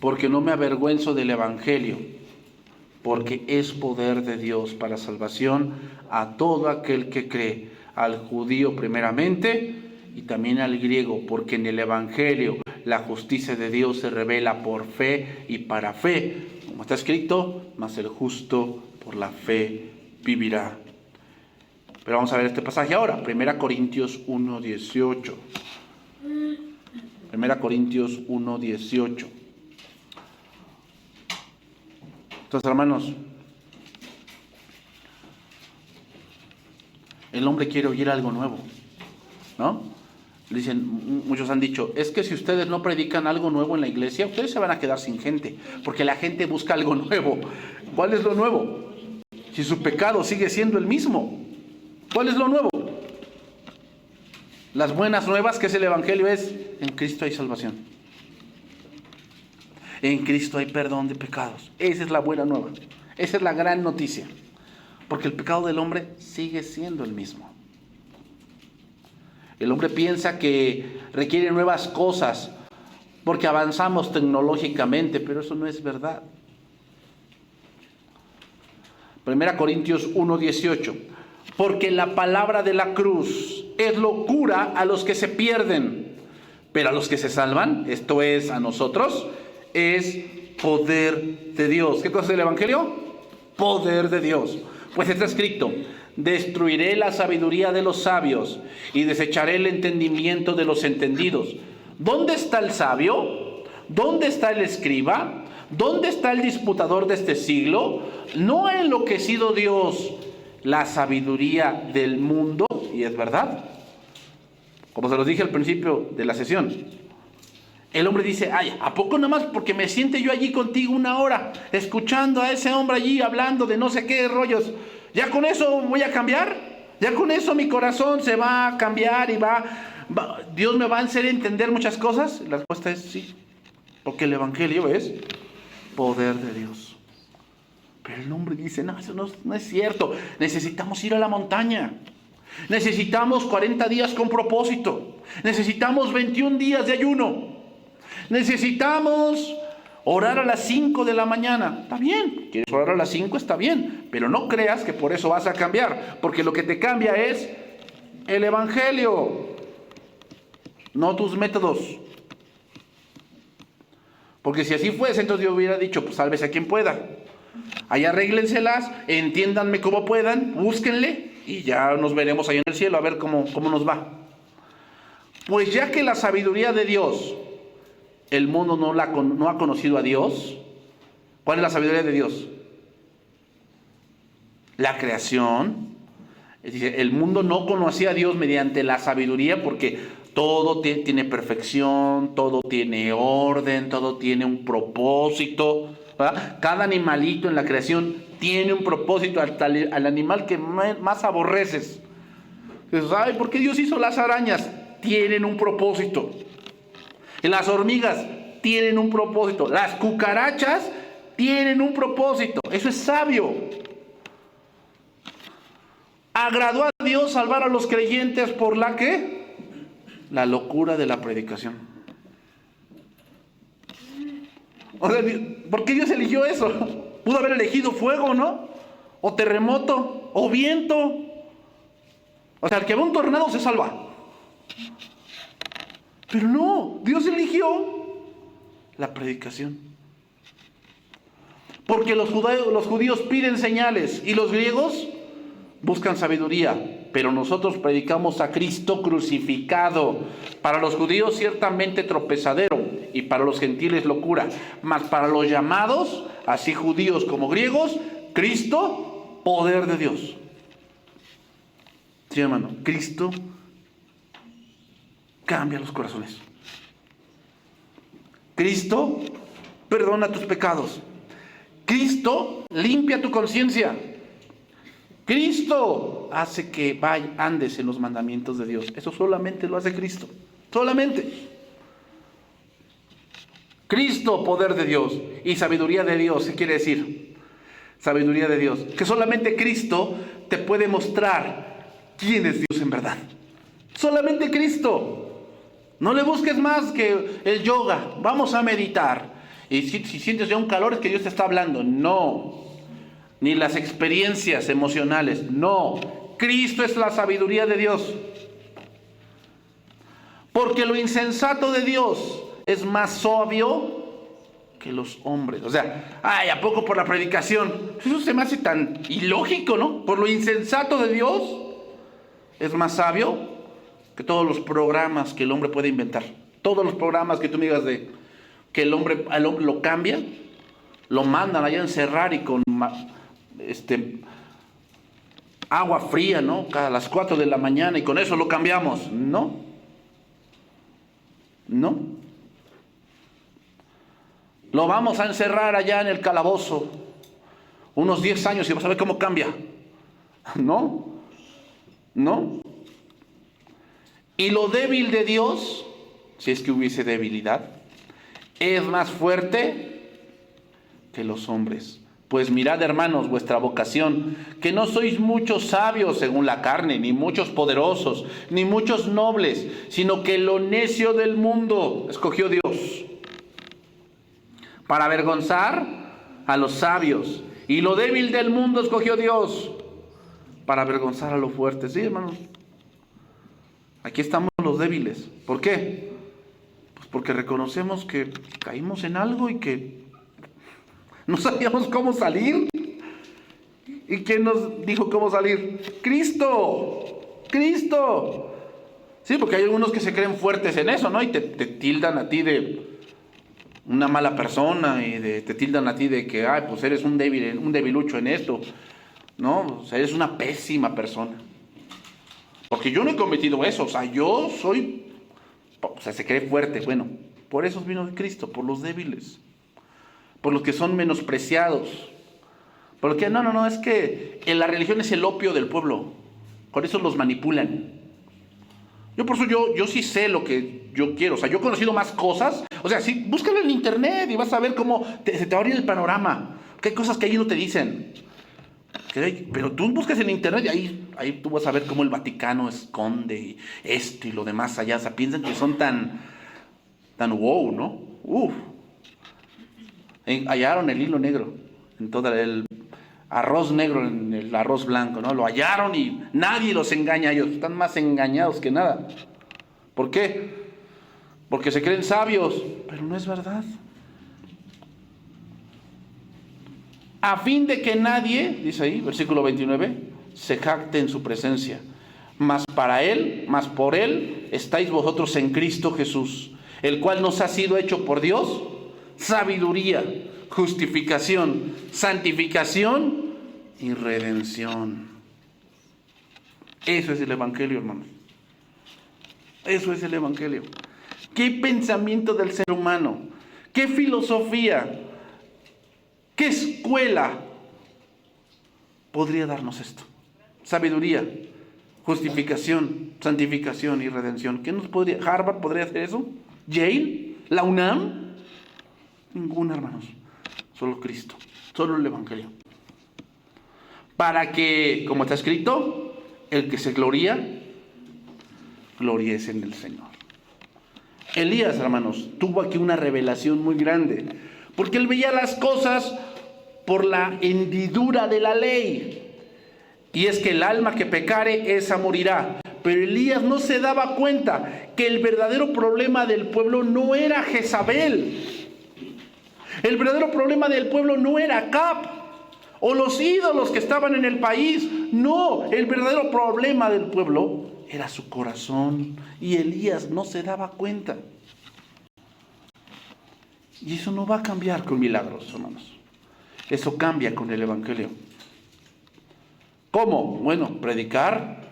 porque no me avergüenzo del Evangelio, porque es poder de Dios para salvación a todo aquel que cree, al judío primeramente y también al griego, porque en el Evangelio la justicia de Dios se revela por fe y para fe, como está escrito, mas el justo por la fe vivirá. Pero vamos a ver este pasaje ahora, 1 Corintios 1:18. 1 Corintios 1:18. Entonces, hermanos, el hombre quiere oír algo nuevo, ¿no? Dicen, muchos han dicho, es que si ustedes no predican algo nuevo en la iglesia, ustedes se van a quedar sin gente, porque la gente busca algo nuevo. ¿Cuál es lo nuevo? Si su pecado sigue siendo el mismo, ¿cuál es lo nuevo? Las buenas nuevas, que es el Evangelio, es en Cristo hay salvación. En Cristo hay perdón de pecados. Esa es la buena nueva. Esa es la gran noticia. Porque el pecado del hombre sigue siendo el mismo. El hombre piensa que requiere nuevas cosas porque avanzamos tecnológicamente, pero eso no es verdad. 1 Corintios 1:18. Porque la palabra de la cruz es locura a los que se pierden, pero a los que se salvan, esto es a nosotros, es poder de Dios. ¿Qué cosa es el Evangelio? Poder de Dios. Pues está escrito, destruiré la sabiduría de los sabios y desecharé el entendimiento de los entendidos. ¿Dónde está el sabio? ¿Dónde está el escriba? ¿Dónde está el disputador de este siglo? ¿No ha enloquecido Dios la sabiduría del mundo? Y es verdad. Como se los dije al principio de la sesión. El hombre dice, ay, ¿a poco nomás porque me siente yo allí contigo una hora, escuchando a ese hombre allí hablando de no sé qué rollos, ya con eso voy a cambiar? ¿Ya con eso mi corazón se va a cambiar y Dios me va a hacer entender muchas cosas? La respuesta es sí, porque el Evangelio es poder de Dios. Pero el hombre dice, no, eso no es cierto, necesitamos ir a la montaña. Necesitamos 40 días con propósito. Necesitamos 21 días de ayuno. Necesitamos orar a las 5 de la mañana. Está bien, quieres orar a las 5, está bien, pero no creas que por eso vas a cambiar, porque lo que te cambia es el Evangelio, no tus métodos. Porque si así fuese, entonces yo hubiera dicho, pues sálvese a quien pueda. Ahí arréglenselas, entiéndanme como puedan, búsquenle y ya nos veremos ahí en el cielo a ver cómo nos va. Pues ya que la sabiduría de Dios, el mundo no ha conocido a Dios. ¿Cuál es la sabiduría de Dios? La creación. Es decir, el mundo no conocía a Dios mediante la sabiduría porque todo tiene perfección, todo tiene orden, todo tiene un propósito, ¿verdad? Cada animalito en la creación tiene un propósito, hasta al animal que más aborreces. Dices, ay, ¿por qué Dios hizo las arañas? Tienen un propósito. Las hormigas tienen un propósito. Las cucarachas tienen un propósito. Eso es sabio. Agradó a Dios salvar a los creyentes por la ¿qué? La locura de la predicación. O sea, ¿por qué Dios eligió eso? Pudo haber elegido fuego, ¿no? O terremoto, o viento. O sea, el que ve un tornado se salva. Pero no, Dios eligió la predicación. Porque los judíos piden señales y los griegos buscan sabiduría. Pero nosotros predicamos a Cristo crucificado. Para los judíos ciertamente tropezadero y para los gentiles locura. Mas para los llamados, así judíos como griegos, Cristo, poder de Dios. Sí, hermano, Cristo cambia los corazones. Cristo perdona tus pecados. Cristo limpia tu conciencia. Cristo hace que andes en los mandamientos de Dios. Eso solamente lo hace Cristo. Solamente. Cristo, poder de Dios y sabiduría de Dios. ¿Qué quiere decir? Sabiduría de Dios. Que solamente Cristo te puede mostrar quién es Dios en verdad. Solamente Cristo. No le busques más que el yoga. Vamos a meditar. Y si sientes ya un calor es que Dios te está hablando. No. Ni las experiencias emocionales. No. Cristo es la sabiduría de Dios. Porque lo insensato de Dios es más sabio que los hombres. O sea, ay, ¿a poco por la predicación? Eso se me hace tan ilógico, ¿no? Por lo insensato de Dios es más sabio que todos los programas que el hombre puede inventar. Todos los programas que tú me digas de que al hombre lo cambia, lo mandan allá a encerrar y con agua fría, ¿no? A las 4 de la mañana y con eso lo cambiamos. No. No. Lo vamos a encerrar allá en el calabozo unos 10 años y vas a ver cómo cambia. No. No. Y lo débil de Dios, si es que hubiese debilidad, es más fuerte que los hombres. Pues mirad, hermanos, vuestra vocación, que no sois muchos sabios según la carne, ni muchos poderosos, ni muchos nobles, sino que lo necio del mundo escogió Dios para avergonzar a los sabios, y lo débil del mundo escogió Dios para avergonzar a los fuertes. Sí, hermanos, aquí estamos los débiles. ¿Por qué? Pues porque reconocemos que caímos en algo y que no sabíamos cómo salir. ¿Y quién nos dijo cómo salir? Cristo. Cristo. Sí, porque hay algunos que se creen fuertes en eso, ¿no? Y te tildan a ti de una mala persona y te tildan a ti de que, ay, pues eres un débil, un debilucho en esto. No, o sea, eres una pésima persona. Porque yo no he cometido eso, o sea, yo soy, o sea, se cree fuerte. Bueno, por eso vino Cristo, por los débiles, por los que son menospreciados. Porque no, es que en la religión es el opio del pueblo, por eso los manipulan. Por eso yo sí sé lo que yo quiero, o sea, yo he conocido más cosas, o sea, sí, búscalo en internet y vas a ver cómo se te va a abrir el panorama, que hay cosas que ahí no te dicen. Pero tú buscas en internet y ahí tú vas a ver cómo el Vaticano esconde esto y lo demás allá. O sea, piensan que son tan wow, ¿no? Hallaron el hilo negro en todo el arroz negro en el arroz blanco, ¿no? Lo hallaron y nadie los engaña a ellos. Están más engañados que nada. ¿Por qué? Porque se creen sabios, pero no es verdad. A fin de que nadie, dice ahí, versículo 29, se jacte en su presencia. Mas por él, estáis vosotros en Cristo Jesús, el cual nos ha sido hecho por Dios sabiduría, justificación, santificación y redención. Eso es el Evangelio, hermanos. Eso es el Evangelio. ¿Qué pensamiento del ser humano? ¿Qué filosofía? ¿Qué escuela podría darnos esto? Sabiduría, justificación, santificación y redención. ¿Qué nos podría? ¿Harvard podría hacer eso? ¿Yale? ¿La UNAM? Ninguna, hermanos. Solo Cristo, solo el Evangelio. Para que, como está escrito, el que se gloríe en el Señor. Elías, hermanos, tuvo aquí una revelación muy grande, porque él veía las cosas por la hendidura de la ley. Y es que el alma que pecare, esa morirá. Pero Elías no se daba cuenta que el verdadero problema del pueblo no era Jezabel. El verdadero problema del pueblo no era Acab o los ídolos que estaban en el país. No, el verdadero problema del pueblo era su corazón. Y Elías no se daba cuenta. Y eso no va a cambiar con milagros, hermanos. Eso cambia con el Evangelio. ¿Cómo? Bueno, predicar,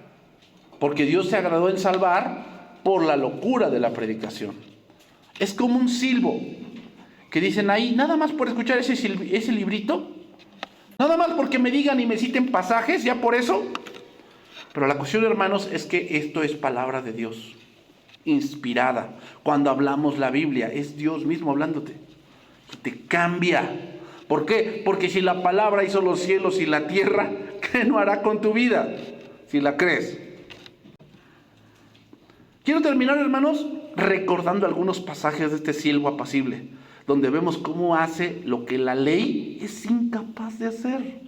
porque Dios se agradó en salvar por la locura de la predicación. Es como un silbo que dicen ahí, nada más por escuchar ese librito, nada más porque me digan y me citen pasajes, ya por eso. Pero la cuestión, hermanos, es que esto es palabra de Dios, inspirada. Cuando hablamos la Biblia, es Dios mismo hablándote. Y te cambia. ¿Por qué? Porque si la palabra hizo los cielos y la tierra, ¿qué no hará con tu vida? Si la crees. Quiero terminar, hermanos, recordando algunos pasajes de este siervo apacible, donde vemos cómo hace lo que la ley es incapaz de hacer.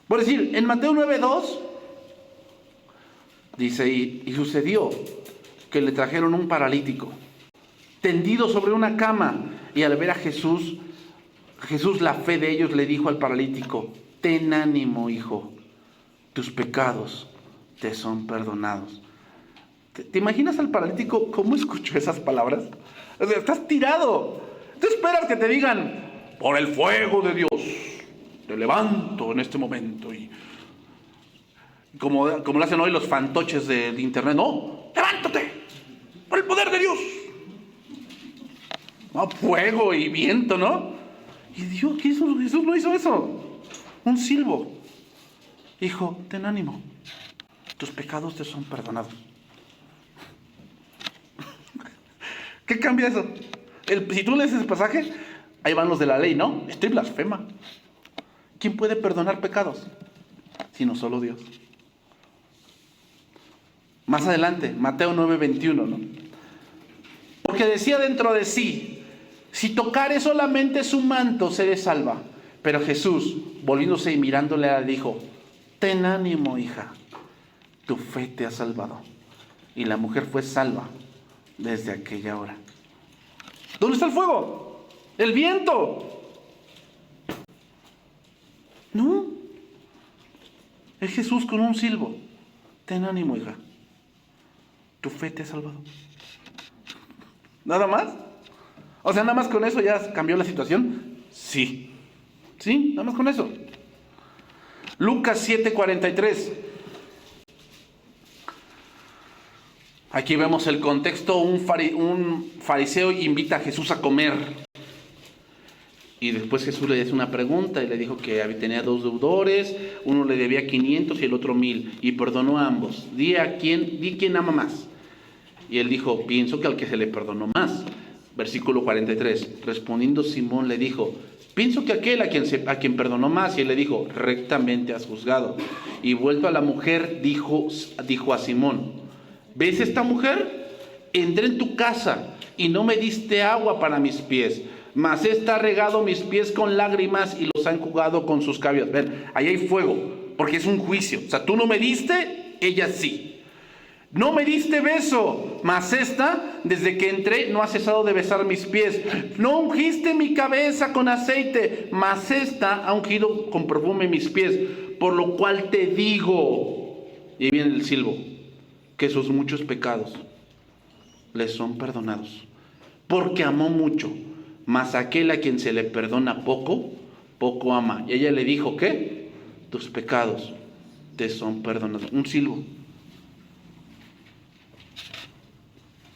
Por decir, en Mateo 9:2 dice, y sucedió que le trajeron un paralítico, tendido sobre una cama, y al ver a Jesús, la fe de ellos le dijo al paralítico: ten ánimo, hijo, tus pecados te son perdonados. ¿Te imaginas al paralítico cómo escuchó esas palabras? O sea, estás tirado. Tú esperas que te digan: por el fuego de Dios te levanto en este momento. Y como lo hacen hoy los fantoches de internet. No, levántate por el poder de Dios. No, fuego y viento, ¿no? Y Dios, ¿qué hizo? Jesús no hizo eso. Un silbo. Hijo, ten ánimo, tus pecados te son perdonados. ¿Qué cambia eso? Si tú lees ese pasaje, ahí van los de la ley, ¿no? Estoy blasfema. ¿Quién puede perdonar pecados? Sino solo Dios. Más adelante, Mateo 9:21, ¿no? Porque decía dentro de sí: si tocare solamente su manto, seré salva. Pero Jesús, volviéndose y mirándole, le dijo: ten ánimo, hija, tu fe te ha salvado. Y la mujer fue salva desde aquella hora. ¿Dónde está el fuego? ¿El viento? No. Es Jesús con un silbo: ten ánimo, hija, tu fe te ha salvado. ¿Nada más? O sea, ¿nada más con eso ya cambió la situación? Sí. Sí, nada más con eso. Lucas 7:43. Aquí vemos el contexto. Un fariseo invita a Jesús a comer. Y después Jesús le hace una pregunta y le dijo que tenía 2 deudores. Uno le debía 500 y el otro 1000. Y perdonó a ambos. Di quién ama más. Y él dijo: pienso que al que se le perdonó más. Versículo 43. Respondiendo Simón le dijo: pienso que aquel a quien perdonó más. Y él le dijo: rectamente has juzgado. Y vuelto a la mujer, dijo a Simón: ¿ves esta mujer? Entré en tu casa y no me diste agua para mis pies, mas ésta ha regado mis pies con lágrimas y los ha enjugado con sus cabellos. Ven, ahí hay fuego, porque es un juicio. O sea, tú no me diste, ella sí. No me diste beso, mas esta, desde que entré, no ha cesado de besar mis pies. No ungiste mi cabeza con aceite, mas esta ha ungido con perfume mis pies. Por lo cual te digo, y ahí viene el silbo, que sus muchos pecados les son perdonados, porque amó mucho. Mas aquel a quien se le perdona poco, poco ama. Y ella le dijo: ¿qué? Tus pecados te son perdonados. Un silbo.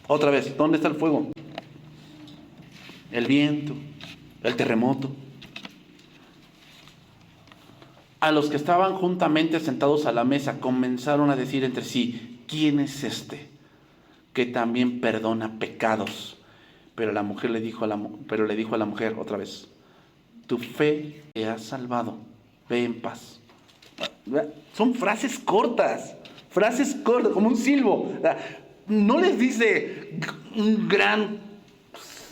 Otra vez, ¿dónde está el fuego? El viento, el terremoto. A los que estaban juntamente sentados a la mesa comenzaron a decir entre sí: ¿quién es este que también perdona pecados? Pero la mujer le dijo a la mujer otra vez: tu fe te ha salvado, ve en paz. Son frases cortas, como un silbo. No les dice un gran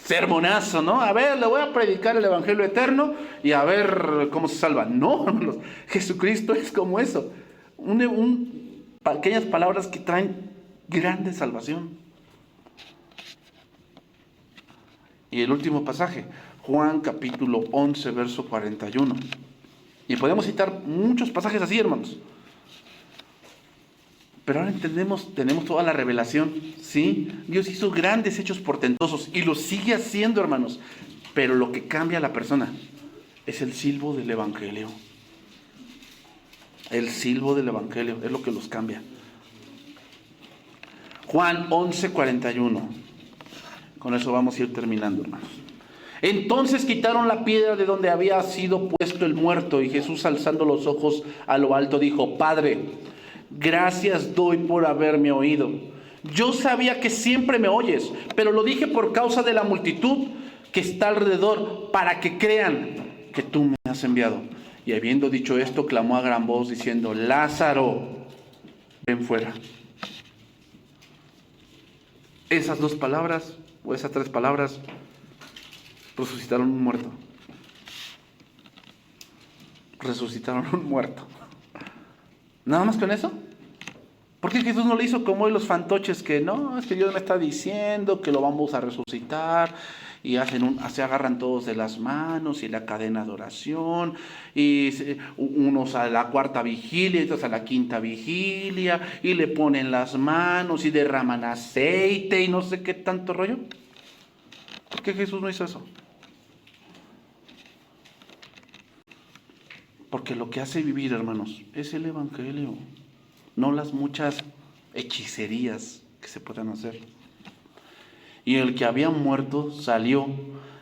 sermonazo, ¿no? A ver, le voy a predicar el evangelio eterno y a ver cómo se salva. No, hermanos, Jesucristo es como eso. Pequeñas palabras que traen grande salvación. Y el último pasaje, Juan capítulo 11, verso 41. Y podemos citar muchos pasajes así, hermanos. Pero ahora tenemos toda la revelación, ¿sí? Dios hizo grandes hechos portentosos y lo sigue haciendo, hermanos. Pero lo que cambia a la persona es el silbo del evangelio. El silbo del evangelio es lo que los cambia. Juan 11, 41. Con eso vamos a ir terminando, hermanos. Entonces quitaron la piedra de donde había sido puesto el muerto, y Jesús, alzando los ojos a lo alto, dijo: Padre, gracias doy por haberme oído. Yo sabía que siempre me oyes, pero lo dije por causa de la multitud que está alrededor, para que crean que tú me has enviado. Y habiendo dicho esto, clamó a gran voz diciendo: Lázaro, ven fuera. Esas 2 palabras o esas 3 palabras resucitaron un muerto. Resucitaron un muerto. ¿Nada más con eso? ¿Por qué Jesús no le hizo como hoy los fantoches que no, es que Dios me está diciendo que lo vamos a resucitar y se agarran todos de las manos y la cadena de oración y unos a la 4ª vigilia y otros a la 5ª vigilia y le ponen las manos y derraman aceite y no sé qué tanto rollo? ¿Por qué Jesús no hizo eso? Porque lo que hace vivir, hermanos, es el Evangelio, no las muchas hechicerías que se puedan hacer. Y el que había muerto salió,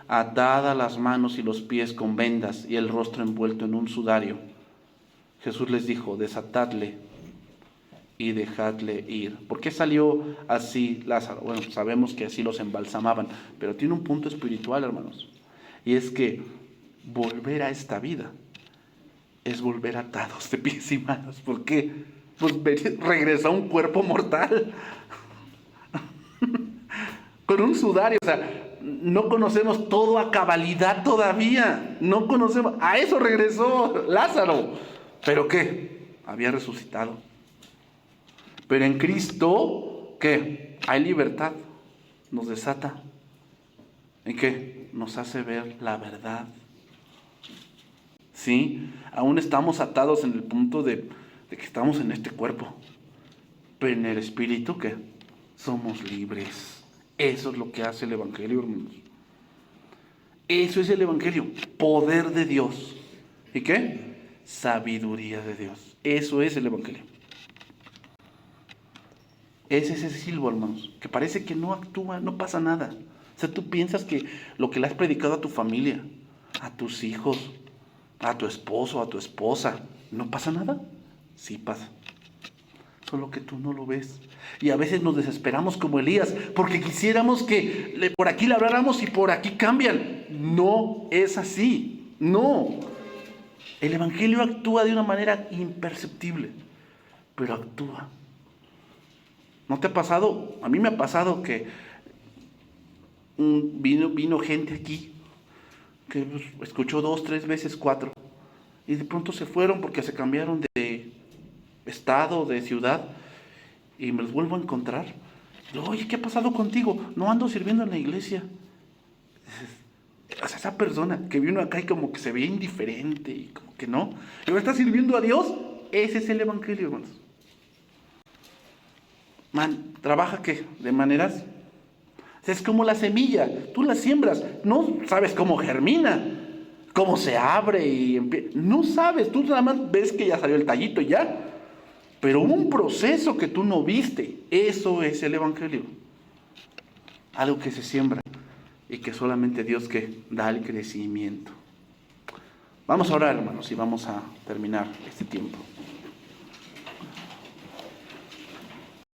atadas las manos y los pies con vendas y el rostro envuelto en un sudario. Jesús les dijo, desatadle y dejadle ir. ¿Por qué salió así Lázaro? Bueno, sabemos que así los embalsamaban, pero tiene un punto espiritual, hermanos. Y es que volver a esta vida es volver atados de pies y manos. ¿Por qué? Pues regresa un cuerpo mortal. Con un sudario, o sea, no conocemos todo a cabalidad todavía. No conocemos. A eso regresó Lázaro. ¿Pero qué? Había resucitado. Pero en Cristo, ¿qué? Hay libertad. Nos desata. ¿En qué? Nos hace ver la verdad. ¿Sí? Aún estamos atados en el punto de que estamos en este cuerpo. Pero en el espíritu, ¿qué? Somos libres. Eso es lo que hace el Evangelio, hermanos. Eso es el Evangelio. Poder de Dios. ¿Y qué? Sabiduría de Dios. Eso es el Evangelio. Es ese silbo, hermanos, que parece que no actúa, no pasa nada. O sea, tú piensas que lo que le has predicado a tu familia, a tus hijos, a tu esposo, a tu esposa, ¿no pasa nada? Sí pasa. Solo que tú no lo ves. Y a veces nos desesperamos como Elías, porque quisiéramos que por aquí le habláramos y por aquí cambian. No es así. No. El Evangelio actúa de una manera imperceptible, pero actúa. ¿No te ha pasado? A mí me ha pasado que vino gente aquí que escuchó 2, 3 veces, 4 y de pronto se fueron porque se cambiaron de estado, de ciudad, y me los vuelvo a encontrar. Digo, oye, ¿qué ha pasado contigo? No ando sirviendo en la iglesia. O sea, esa persona que vino acá y como que se veía indiferente y como que no, y ahora está sirviendo a Dios. Ese es el Evangelio, hermanos. Trabaja ¿qué? De maneras. Es como la semilla, tú la siembras, no sabes cómo germina, cómo se abre y no sabes, tú nada más ves que ya salió el tallito y ya. Pero hubo un proceso que tú no viste. Eso es el Evangelio. Algo que se siembra y que solamente Dios que da el crecimiento. Vamos a orar, hermanos, y vamos a terminar este tiempo.